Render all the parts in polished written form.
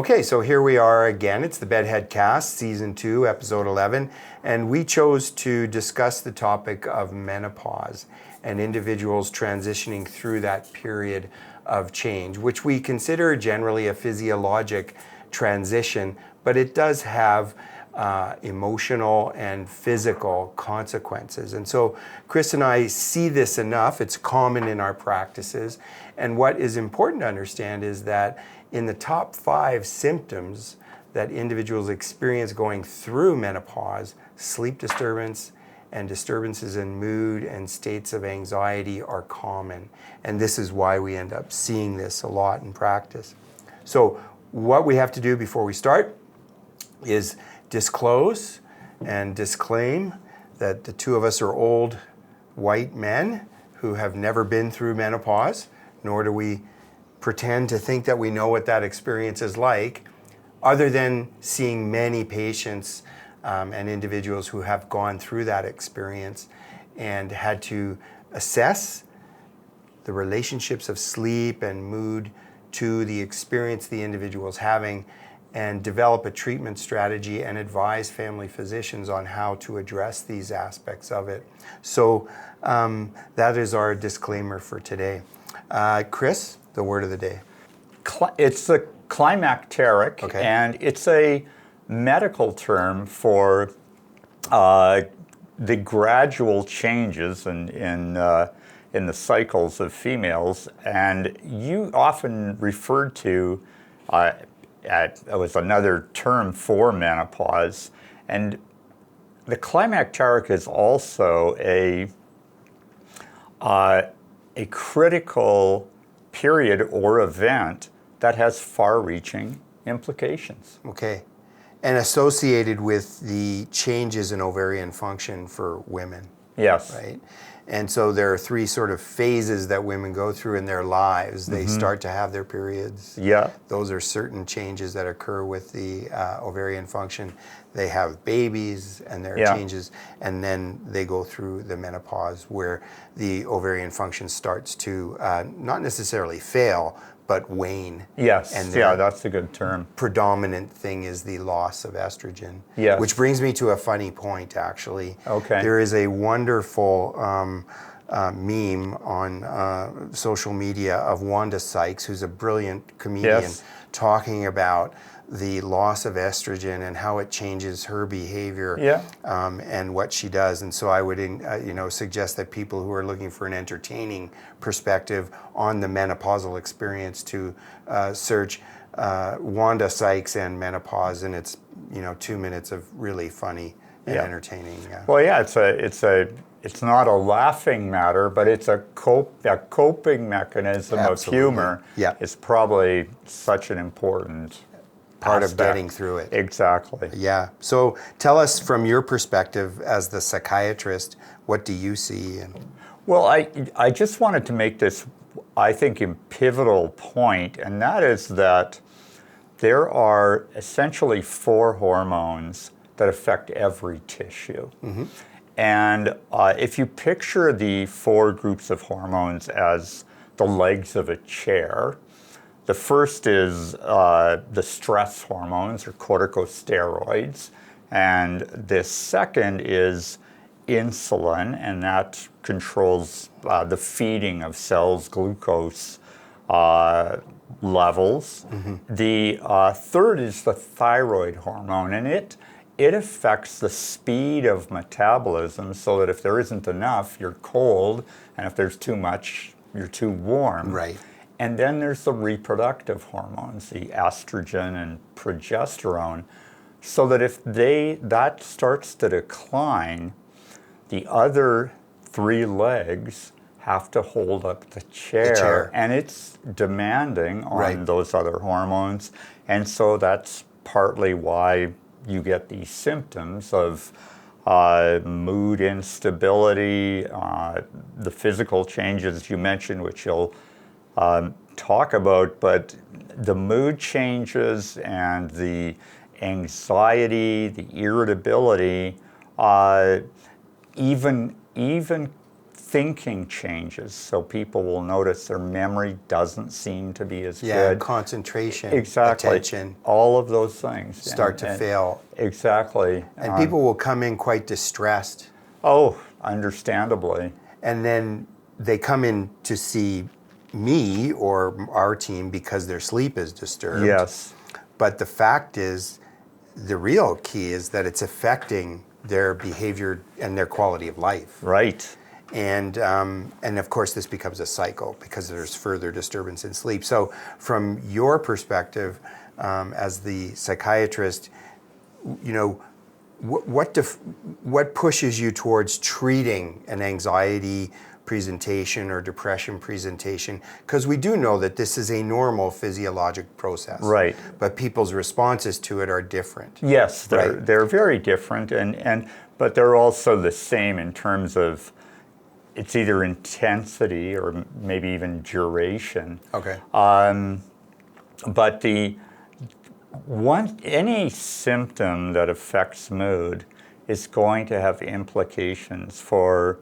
Okay, so here we are again. It's the Bedhead Cast, Season 2, Episode 11, and we chose to discuss the topic of menopause and individuals transitioning through that period of change, which we consider generally a physiologic transition, but it does have emotional and physical consequences. And so Chris and I see this enough. It's common in our practices. And what is important to understand is that in the top 5 symptoms that individuals experience going through menopause, sleep disturbance and disturbances in mood and states of anxiety are common. And this is why we end up seeing this a lot in practice. So what we have to do before we start is disclose and disclaim that the two of us are old white men who have never been through menopause, nor do we pretend to think that we know what that experience is like, other than seeing many patients and individuals who have gone through that experience and had to assess the relationships of sleep and mood to the experience the individual's having and develop a treatment strategy and advise family physicians on how to address these aspects of it. So that is our disclaimer for today. Chris, the word of the day. It's the CLIMACTERIC, Okay. and it's a medical term for the gradual changes in the cycles of females. And you often referred to it was another term for menopause, and the climacteric is also a critical period or event that has far-reaching implications. Okay. And associated with the changes in ovarian function for women. Yes. Right? And so there are 3 sort of phases that women go through in their lives. They start to have their periods. Yeah. Those are certain changes that occur with the ovarian function. They have babies and there are changes, and then they go through the menopause where the ovarian function starts to not necessarily fail, but wane. Yes, and that's a good term. Predominant thing is the loss of estrogen. Yes. Which brings me to a funny point, actually. Okay. There is a wonderful meme on social media of Wanda Sykes, who's a brilliant comedian, talking about the loss of estrogen and how it changes her behavior and what she does. And so I would suggest that people who are looking for an entertaining perspective on the menopausal experience to search Wanda Sykes and menopause, and it's 2 minutes of really funny and entertaining. Well, it's not a laughing matter, but it's a coping mechanism of humor. Yeah. It's probably such an important part aspect of getting through it. Exactly. Yeah. So tell us from your perspective as the psychiatrist, what do you see? Well, I just wanted to make this, I think, pivotal point, and that is that there are essentially 4 hormones that affect every tissue. Mm-hmm. And if you picture the 4 groups of hormones as the legs of a chair, the first is the stress hormones, or corticosteroids, and the second is insulin, and that controls the feeding of cells, glucose levels. Mm-hmm. The third is the thyroid hormone, and it affects the speed of metabolism, so that if there isn't enough, you're cold, and if there's too much, you're too warm. Right. And then there's the reproductive hormones, the estrogen and progesterone, so that if that starts to decline, the other 3 legs have to hold up the chair. And it's demanding on those other hormones. And so that's partly why you get these symptoms of mood instability, the physical changes you mentioned, which you'll talk about, but the mood changes and the anxiety, the irritability, even thinking changes. So people will notice their memory doesn't seem to be as Yeah, good. concentration, Exactly. attention All of those things start to fail. Exactly. And people will come in quite distressed. Oh, understandably. And then they come in to see me or our team because their sleep is disturbed. Yes. But the fact is, the real key is that it's affecting their behavior and their quality of life. Right. And of course, this becomes a cycle because there's further disturbance in sleep. So from your perspective, as the psychiatrist, you know, what pushes you towards treating an anxiety presentation or depression presentation? Because we do know that this is a normal physiologic process. Right. But people's responses to it are different. Yes, Right. they're very different, but they're also the same in terms of it's either intensity or maybe even duration. Okay. But any symptom that affects mood is going to have implications for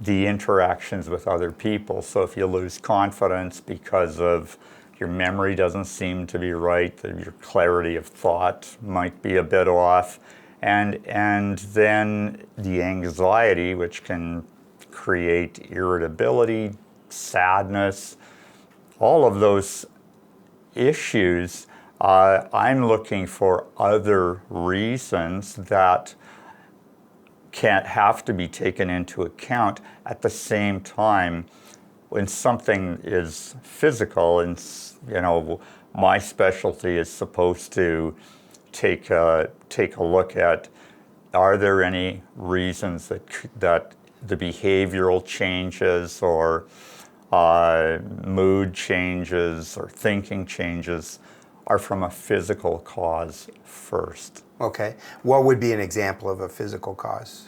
the interactions with other people. So if you lose confidence because of your memory doesn't seem to be right, that your clarity of thought might be a bit off, and then the anxiety, which can create irritability, sadness, all of those issues, I'm looking for other reasons that can't have to be taken into account at the same time. When something is physical, and my specialty is supposed to take a look at, are there any reasons that the behavioral changes or mood changes or thinking changes are from a physical cause first. Okay. What would be an example of a physical cause?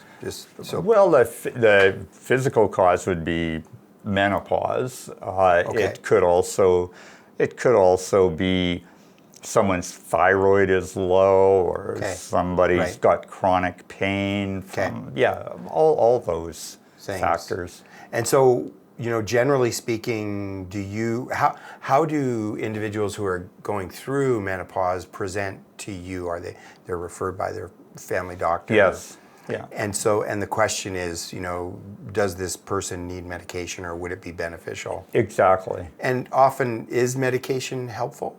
Well, the physical cause would be menopause. Okay. It could also be someone's thyroid is low, or Okay. somebody's Right. got chronic pain. Okay. All those Things. factors. And so, generally speaking, how do individuals who are going through menopause present to you? They're referred by their family doctor? Yes. Yeah. And the question is, does this person need medication, or would it be beneficial? Exactly. And often, is medication helpful?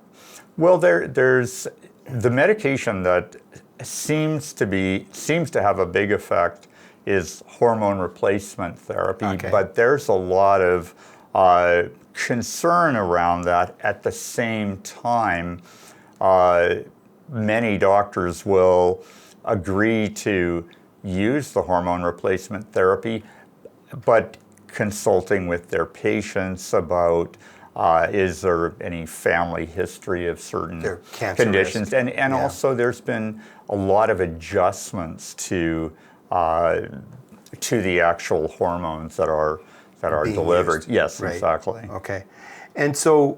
Well, there's the medication that seems to have a big effect is hormone replacement therapy, Okay. but there's a lot of concern around that. At the same time, many doctors will agree to use the hormone replacement therapy, but consulting with their patients about is there any family history of certain Their cancer conditions, risk. and also there's been a lot of adjustments to the actual hormones that are Being delivered. used. Yes, Right. exactly. Okay. And so,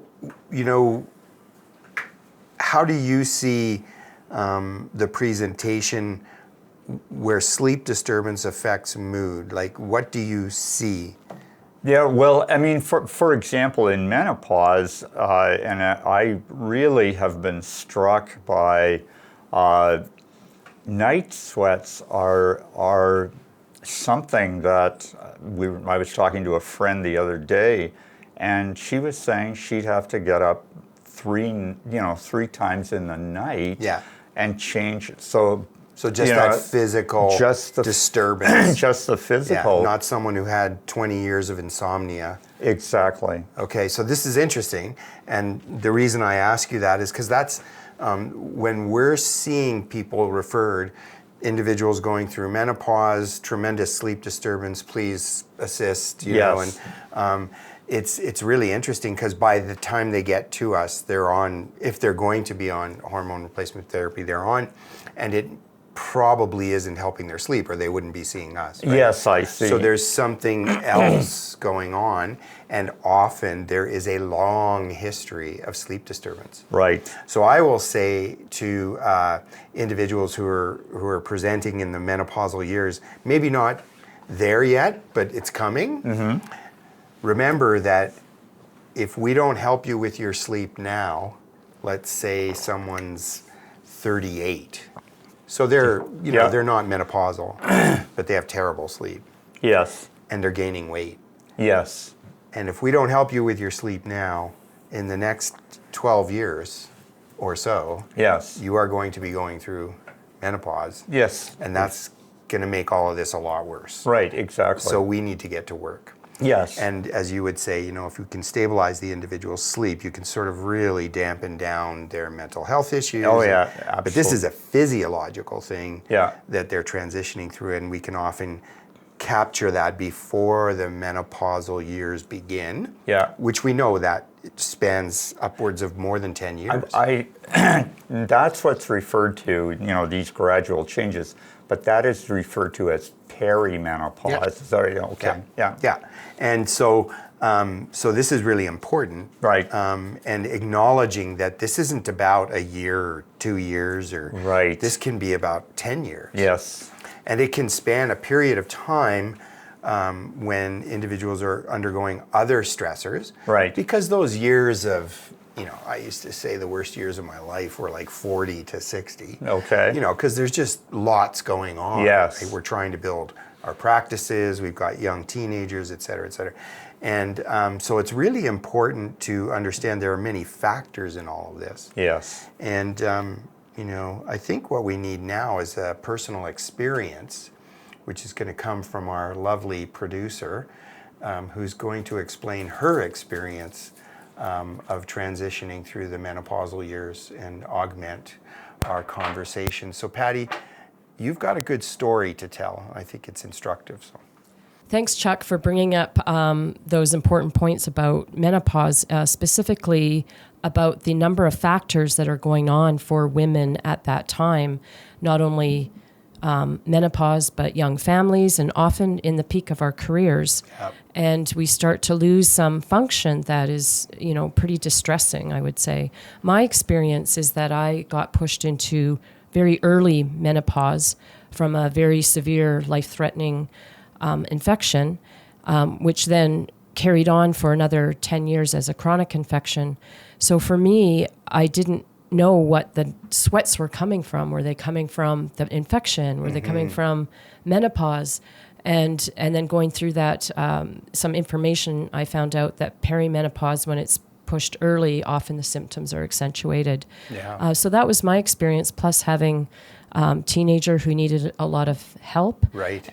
how do you see the presentation where sleep disturbance affects mood? Like, what do you see? Yeah, well, I mean, for example, in menopause, and I really have been struck by night sweats are something that I was talking to a friend the other day, and she was saying she'd have to get up three times in the night, Yeah. and change it. So just that physical disturbance. just the physical. Yeah, not someone who had 20 years of insomnia. Exactly. Okay, so this is interesting, and the reason I ask you that is because that's when we're seeing people referred, individuals going through menopause, tremendous sleep disturbance, please assist, you know, and it's really interesting because by the time they get to us, they're on, if they're going to be on hormone replacement therapy, they're on, and it probably isn't helping their sleep, or they wouldn't be seeing us. Right? Yes, I see. So there's something else going on, and often there is a long history of sleep disturbance. Right. So I will say to individuals who are presenting in the menopausal years, maybe not there yet, but it's coming. Remember that if we don't help you with your sleep now, let's say someone's 38, so they're they're not menopausal, but they have terrible sleep. Yes. And they're gaining weight. Yes. And if we don't help you with your sleep now, in the next 12 years or so, Yes. you are going to be going through menopause. Yes. And that's going to make all of this a lot worse. Right, exactly. So we need to get to work. Yes. And as you would say, if you can stabilize the individual's sleep, you can sort of really dampen down their mental health issues. Oh, yeah, absolutely. But this is a physiological thing Yeah. that they're transitioning through, and we can often capture that before the menopausal years begin. Yeah. Which we know that it spans upwards of more than 10 years. That's what's referred to, these gradual changes, but that is referred to as perimenopause. Yeah. Sorry, okay. Yeah. And so this is really important. Right. And acknowledging that this isn't about a year or 2 years, or Right. this can be about 10 years. Yes. And it can span a period of time when individuals are undergoing other stressors. Right. Because those years of, I used to say the worst years of my life were like 40 to 60. Okay. Because there's just lots going on. Yes. Right? We're trying to build our practices. We've got young teenagers, et cetera, et cetera. And so it's really important to understand there are many factors in all of this. Yes. And, I think what we need now is a personal experience, which is going to come from our lovely producer, who's going to explain her experience of transitioning through the menopausal years and augment our conversation. So, Patti, you've got a good story to tell. I think it's instructive. So. Thanks, Chuck, for bringing up those important points about menopause, specifically about the number of factors that are going on for women at that time, not only menopause, but young families, and often in the peak of our careers. Yep. And we start to lose some function that is, pretty distressing, I would say. My experience is that I got pushed into very early menopause from a very severe, life-threatening infection, which then carried on for another 10 years as a chronic infection. So for me, I didn't know what the sweats were coming from. Were they coming from the infection? Were they coming from menopause? And then going through that, some information, I found out that perimenopause, when it's pushed early, often the symptoms are accentuated. Yeah. So that was my experience, plus having teenager who needed a lot of help. Right.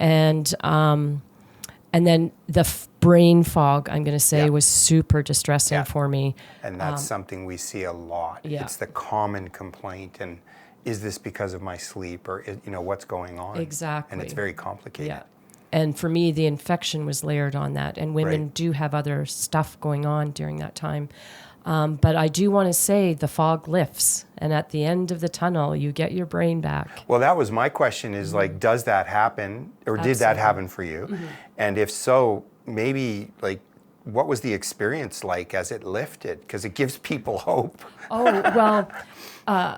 And then the brain fog, I'm going to say, Yeah. was super distressing Yeah. for me. And that's something we see a lot. Yeah. It's the common complaint. And is this because of my sleep, or what's going on? Exactly. And it's very complicated. Yeah. And for me, the infection was layered on that. And women Right. do have other stuff going on during that time. But I do want to say the fog lifts. And at the end of the tunnel, you get your brain back. Well, that was my question is like, does that happen, or did that Absolutely. happen for you? And if so, maybe like, what was the experience like as it lifted? Because it gives people hope. Oh, well,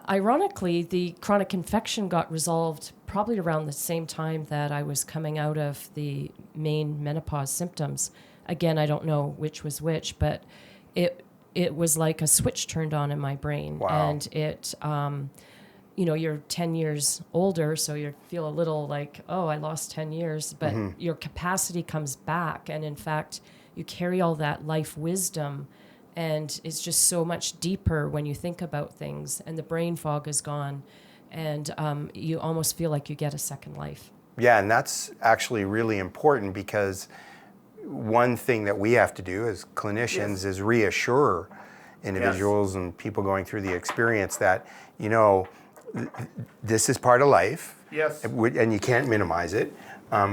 ironically, the chronic infection got resolved probably around the same time that I was coming out of the main menopause symptoms. Again, I don't know which was which, but it was like a switch turned on in my brain. Wow. And it, you're 10 years older, so you feel a little like, oh, I lost 10 years, but your capacity comes back. And in fact, you carry all that life wisdom, and it's just so much deeper when you think about things, and the brain fog is gone, and you almost feel like you get a second life. Yeah, and that's actually really important, because one thing that we have to do as clinicians is reassure individuals and people going through the experience that, this is part of life. Yes. And you can't minimize it.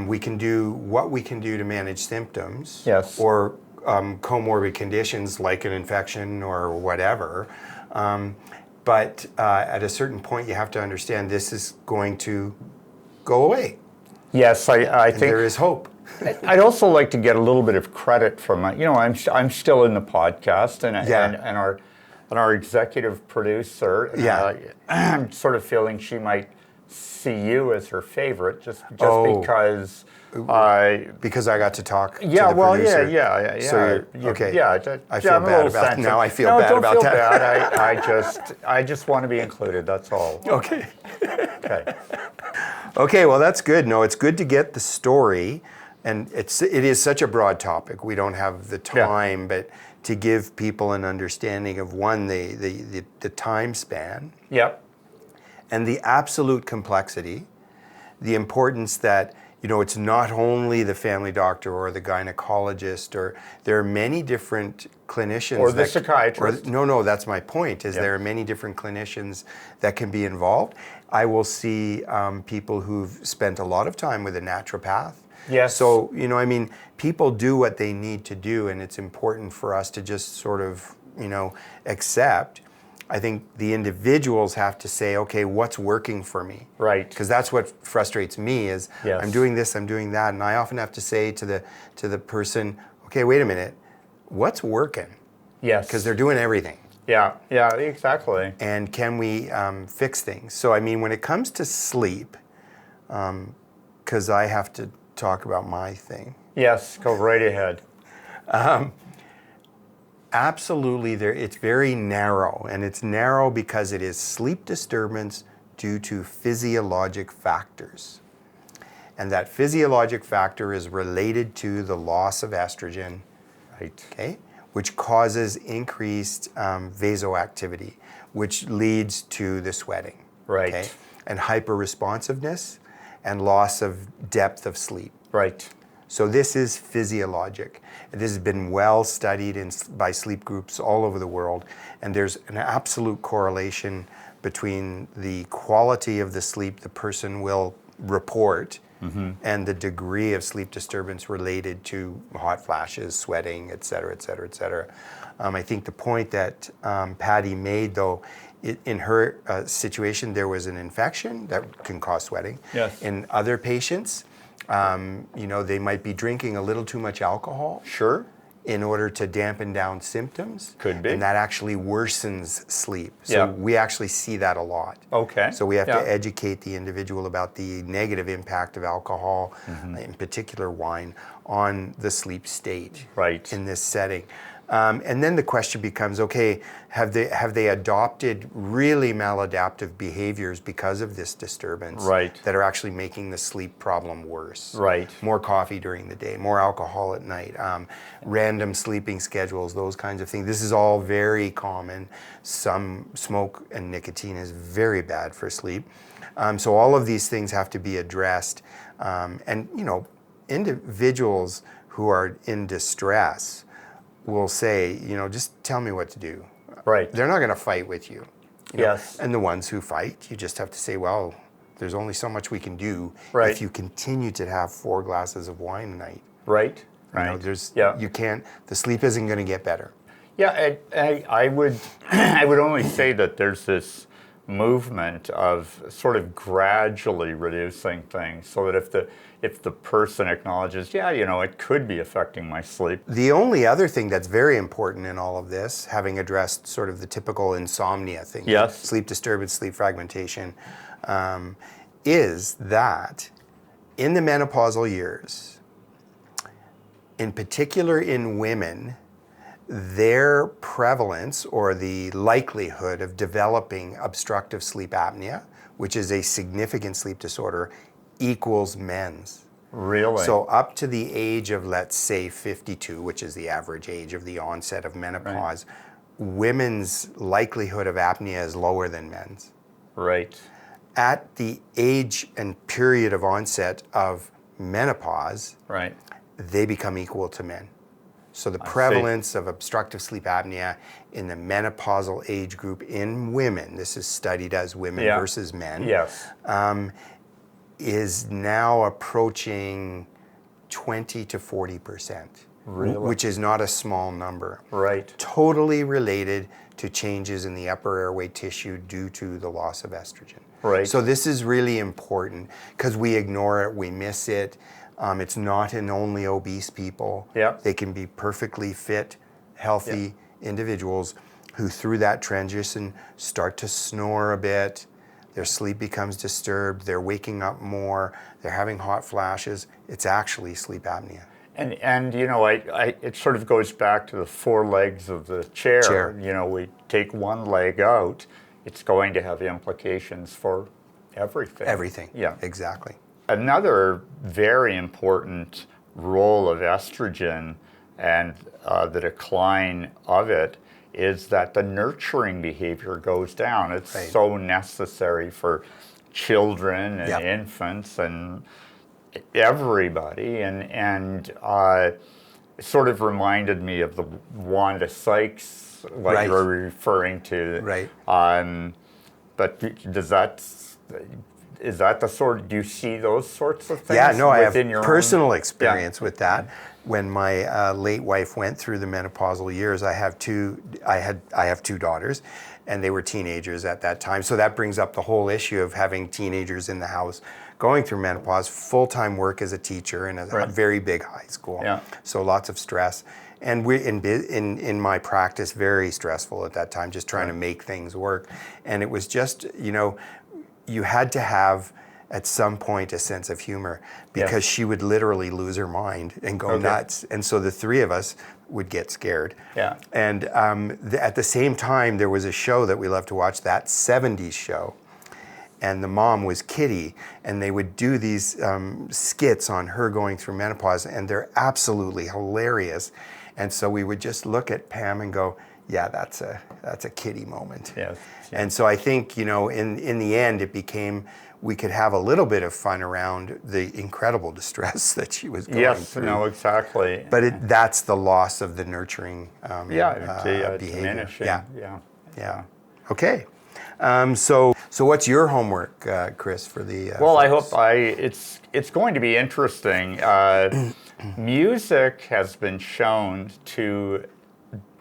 We can do what we can do to manage symptoms. Yes. Or comorbid conditions like an infection or whatever. But at a certain point, you have to understand this is going to go away. Yes, I think There is hope. I'd also like to get a little bit of credit from I'm still in the podcast, and our executive producer. Yeah. I'm sort of feeling she might see you as her favorite, just Oh. because Because I got to talk yeah, to the well, producer. yeah. So okay. Yeah, I feel I'm a bad little about sensitive. now. I feel no, bad don't about feel that. bad. I just want to be included. That's all. Okay. Okay. Okay, well that's good. No, it's good to get the story, and it is such a broad topic. We don't have the time, but to give people an understanding of one, the time span, Yep. and the absolute complexity, the importance that it's not only the family doctor or the gynecologist, or there are many different clinicians. Or the psychiatrist. No, that's my point, is Yeah. there are many different clinicians that can be involved. I will see people who've spent a lot of time with a naturopath. Yes. So, people do what they need to do, and it's important for us to just sort of, accept. I think the individuals have to say, okay, what's working for me? Right. Because that's what frustrates me is Yes. I'm doing this, I'm doing that, and I often have to say to the person, okay, wait a minute, what's working? Yes. Because they're doing everything. Yeah, exactly. And can we fix things? So, when it comes to sleep, because I have to talk about my thing. Yes, go right ahead. Absolutely, it's very narrow, and it's narrow because it is sleep disturbance due to physiologic factors. And that physiologic factor is related to the loss of estrogen, Right. okay, which causes increased vasoactivity, which leads to the sweating. Right. Okay, and hyperresponsiveness and loss of depth of sleep. Right. So this is physiologic. This has been well studied by sleep groups all over the world, and there's an absolute correlation between the quality of the sleep the person will report and the degree of sleep disturbance related to hot flashes, sweating, et cetera, et cetera, et cetera. I think the point that Patti made, though, in her situation, there was an infection that can cause sweating. Yes. In other patients, they might be drinking a little too much alcohol. Sure. In order to dampen down symptoms. Could be. And that actually worsens sleep. So Yeah. we actually see that a lot. Okay. So we have Yeah. to educate the individual about the negative impact of alcohol, in particular wine, on the sleep state. Right. In this setting. And then the question becomes, okay, have they adopted really maladaptive behaviors because of this disturbance Right. that are actually making the sleep problem worse? Right. More coffee during the day, more alcohol at night, random sleeping schedules, those kinds of things. This is all very common. Some smoke and nicotine is very bad for sleep. So all of these things have to be addressed. And, individuals who are in distress will say, just tell me what to do. Right. They're not going to fight with you. you know. Yes. And the ones who fight, you just have to say, well, there's only so much we can do Right. if you continue to have 4 glasses of wine a night. Right. You can't, the sleep isn't going to get better. Yeah, I would I would only say that there's this movement of sort of gradually reducing things, so that if the person acknowledges, it could be affecting my sleep. The only other thing that's very important in all of this, having addressed sort of the typical insomnia thing, Yes. sleep disturbance, sleep fragmentation, is that in the menopausal years, in particular in women, their prevalence or the likelihood of developing obstructive sleep apnea, which is a significant sleep disorder, equals men's. Really? So up to the age of, let's say, 52, which is the average age of the onset of menopause, women's likelihood of apnea is lower than men's. Right. At the age and period of onset of menopause, Right. they become equal to men. So the prevalence of obstructive sleep apnea in the menopausal age group in women, this is studied as women versus men, Yes. is now approaching 20 to 40%, Really? which is not a small number. Right. Totally related to changes in the upper airway tissue due to the loss of estrogen. Right. So this is really important because we ignore it, we miss it. It's not in only obese people. Yeah. They can be perfectly fit, healthy individuals who through that transition start to snore a bit, their sleep becomes disturbed, they're waking up more, they're having hot flashes. It's actually sleep apnea. And you know, it sort of goes back to the four legs of the chair. You know, we take one leg out, it's going to have implications for everything. Everything. Yeah. Exactly. Another very important role of estrogen and the decline of it is that the nurturing behavior goes down. It's Right. so necessary for children and Yep. infants and everybody, and it sort of reminded me of the Wanda Sykes, what Right. you were referring to. Right. But is that the sort? Do you see those sorts of things? Yeah, no, I have within your personal own? experience Yeah. with that. When my late wife went through the menopausal years, I have two daughters, and they were teenagers at that time. So that brings up the whole issue of having teenagers in the house going through menopause, full-time work as a teacher in a Right. very big high school. Yeah. So lots of stress. And we in my practice, very stressful at that time, just trying to make things work. And it was just, you know, you had to have at some point a sense of humor, because she would literally lose her mind and go nuts. And so the three of us would get scared. Yeah. And at the same time, there was a show that we loved to watch, that 70s show. And the mom was Kitty, and they would do these skits on her going through menopause, and they're absolutely hilarious. And so we would just look at Pam and go, yeah, that's a Kitty moment. Yes. And so I think, you know, in the end, it became, we could have a little bit of fun around the incredible distress that she was going through. No, exactly. But that's the loss of the nurturing behavior. Diminishing. Yeah. Okay. So what's your homework, Chris, for the? Well, I folks? hope it's going to be interesting. Music has been shown to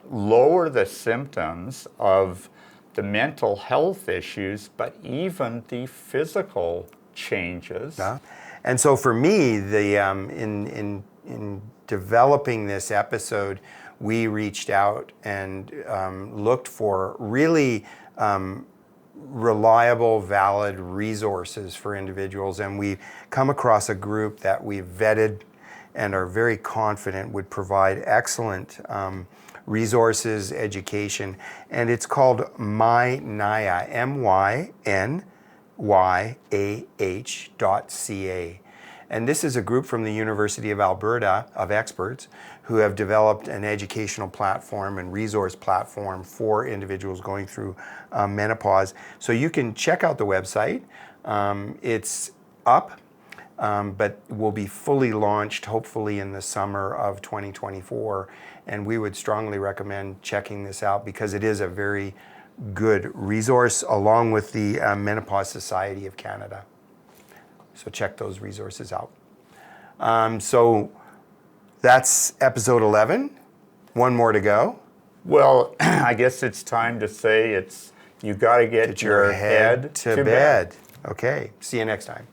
lower the symptoms of the mental health issues, but even the physical changes. Yeah. And so for me, the in developing this episode, we reached out and looked for really reliable, valid resources for individuals, and we come across a group that we've vetted and are very confident would provide excellent resources, education, and it's called MyNyah, MyNyah.ca. And this is a group from the University of Alberta of experts who have developed an educational platform and resource platform for individuals going through menopause. So you can check out the website. It's up, but will be fully launched hopefully in the summer of 2024. And we would strongly recommend checking this out because it is a very good resource along with the Menopause Society of Canada. So check those resources out. So that's episode 11. One more to go. Well, I guess it's time to say you got to get your head to bed. Okay, see you next time.